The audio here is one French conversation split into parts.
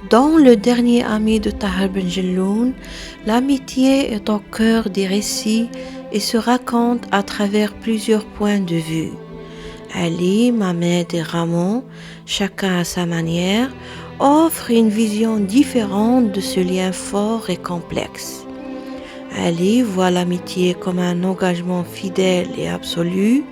Dans le dernier ami de Tahar Ben Jelloun, l'amitié est au cœur des récits et se raconte à travers plusieurs points de vue. Ali, Mamed et Ramon, chacun à sa manière, offrent une vision différente de ce lien fort et complexe. Ali voit l'amitié comme un engagement fidèle et absolu,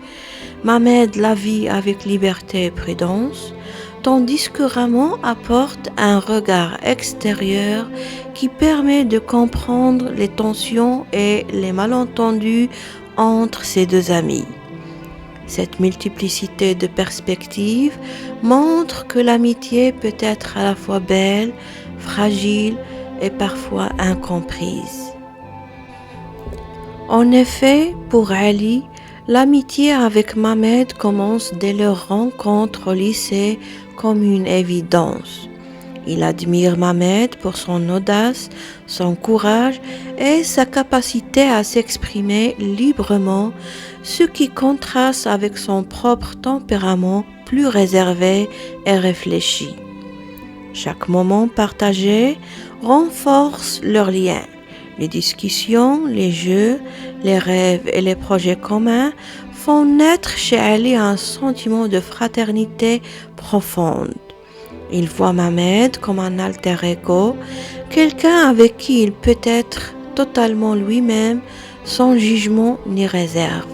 Mamed la vit avec liberté et prudence, tandis que Ramon apporte un regard extérieur qui permet de comprendre les tensions et les malentendus entre ces deux amis. Cette multiplicité de perspectives montre que l'amitié peut être à la fois belle, fragile et parfois incomprise. En effet, pour Ali, l'amitié avec Mamed commence dès leur rencontre au lycée comme une évidence. Il admire Mamed pour son audace, son courage et sa capacité à s'exprimer librement, ce qui contraste avec son propre tempérament plus réservé et réfléchi. Chaque moment partagé renforce leur lien. Les discussions, les jeux, les rêves et les projets communs font naître chez Ali un sentiment de fraternité profonde. Il voit Mamed comme un alter ego, quelqu'un avec qui il peut être totalement lui-même, sans jugement ni réserve.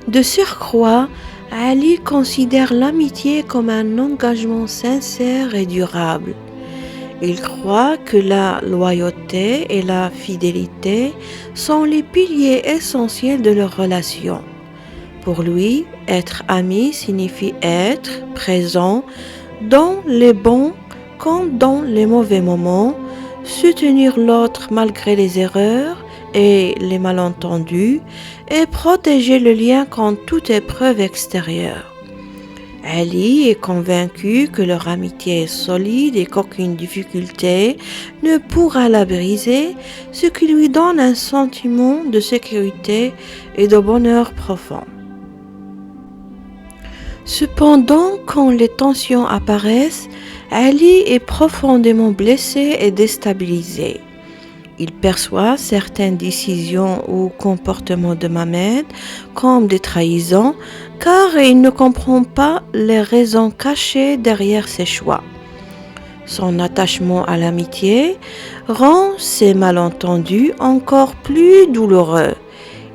De surcroît, Ali considère l'amitié comme un engagement sincère et durable. Il croit que la loyauté et la fidélité sont les piliers essentiels de leur relation. Pour lui, être ami signifie être présent dans les bons comme dans les mauvais moments, soutenir l'autre malgré les erreurs et les malentendus et protéger le lien contre toute épreuve extérieure. Ali est convaincu que leur amitié est solide et qu'aucune difficulté ne pourra la briser, ce qui lui donne un sentiment de sécurité et de bonheur profond. Cependant, quand les tensions apparaissent, Ali est profondément blessé et déstabilisé. Il perçoit certaines décisions ou comportements de Mamed comme des trahisons car il ne comprend pas les raisons cachées derrière ses choix. Son attachement à l'amitié rend ces malentendus encore plus douloureux.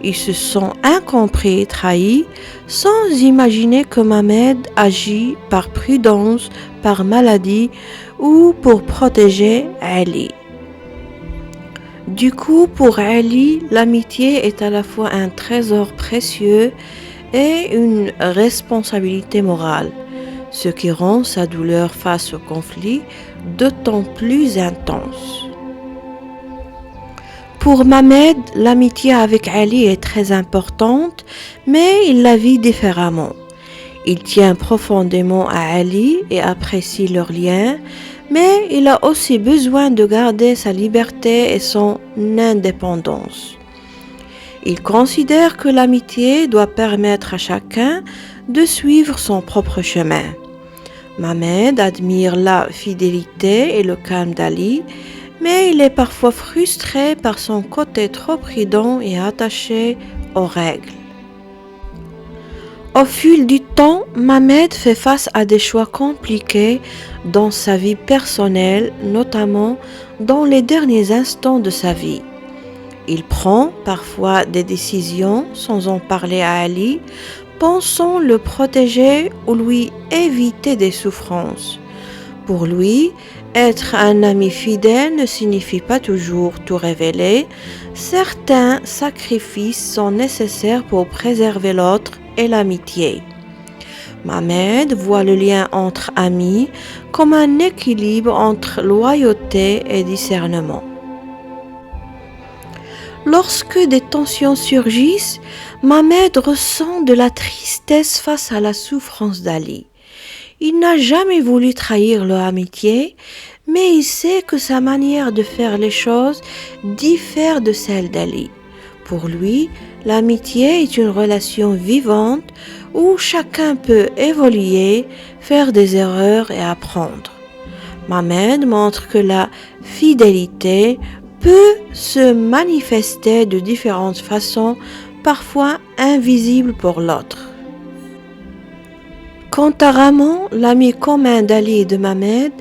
Il se sent incompris et trahi sans imaginer que Mamed agit par prudence, par maladie ou pour protéger Ali. Du coup, pour Ali, l'amitié est à la fois un trésor précieux et une responsabilité morale, ce qui rend sa douleur face au conflit d'autant plus intense. Pour Mamed, l'amitié avec Ali est très importante, mais il la vit différemment. Il tient profondément à Ali et apprécie leur lien, mais il a aussi besoin de garder sa liberté et son indépendance. Il considère que l'amitié doit permettre à chacun de suivre son propre chemin. Mamed admire la fidélité et le calme d'Ali, mais il est parfois frustré par son côté trop prudent et attaché aux règles. Au fil du temps, Mamed fait face à des choix compliqués dans sa vie personnelle, notamment dans les derniers instants de sa vie. Il prend parfois des décisions sans en parler à Ali, pensant le protéger ou lui éviter des souffrances. Pour lui, être un ami fidèle ne signifie pas toujours tout révéler. Certains sacrifices sont nécessaires pour préserver l'autre et l'amitié. Mamed voit le lien entre amis comme un équilibre entre loyauté et discernement. Lorsque des tensions surgissent, Mamed ressent de la tristesse face à la souffrance d'Ali. Il n'a jamais voulu trahir leur amitié, mais il sait que sa manière de faire les choses diffère de celle d'Ali. Pour lui, l'amitié est une relation vivante où chacun peut évoluer, faire des erreurs et apprendre. Mohamed montre que la fidélité peut se manifester de différentes façons, parfois invisibles pour l'autre. Quant à Ramon, l'ami commun d'Ali et de Mohamed,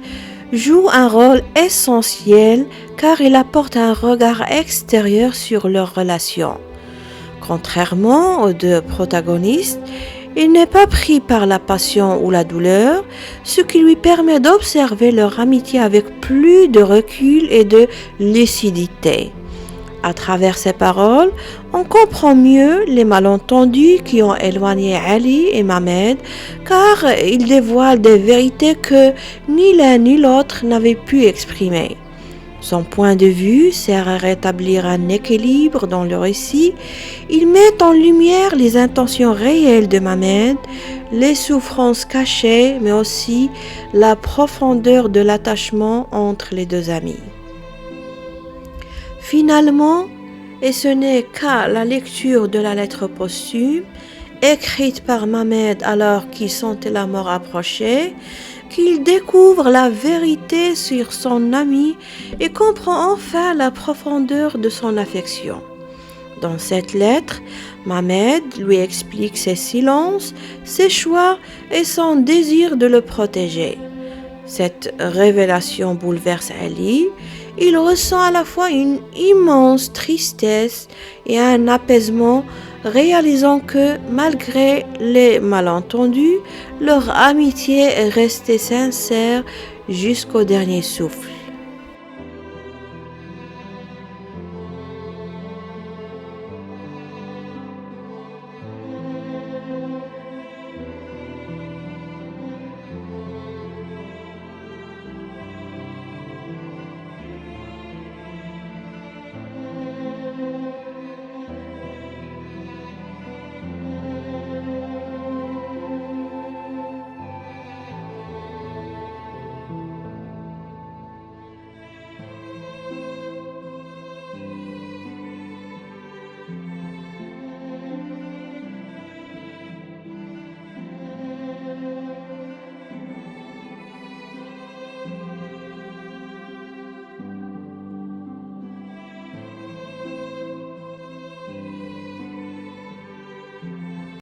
joue un rôle essentiel car il apporte un regard extérieur sur leur relation. Contrairement aux deux protagonistes, il n'est pas pris par la passion ou la douleur, ce qui lui permet d'observer leur amitié avec plus de recul et de lucidité. À travers ces paroles, on comprend mieux les malentendus qui ont éloigné Ali et Mohamed, car ils dévoilent des vérités que ni l'un ni l'autre n'avaient pu exprimer. Son point de vue sert à rétablir un équilibre dans le récit. Il met en lumière les intentions réelles de Mohamed, les souffrances cachées, mais aussi la profondeur de l'attachement entre les deux amis. Finalement, et ce n'est qu'à la lecture de la lettre posthume, écrite par Mohamed alors qu'il sentait la mort approcher, qu'il découvre la vérité sur son ami et comprend enfin la profondeur de son affection. Dans cette lettre, Mohamed lui explique ses silences, ses choix et son désir de le protéger. Cette révélation bouleverse Ali. Il ressent à la fois une immense tristesse et un apaisement, réalisant que malgré les malentendus, leur amitié est restée sincère jusqu'au dernier souffle.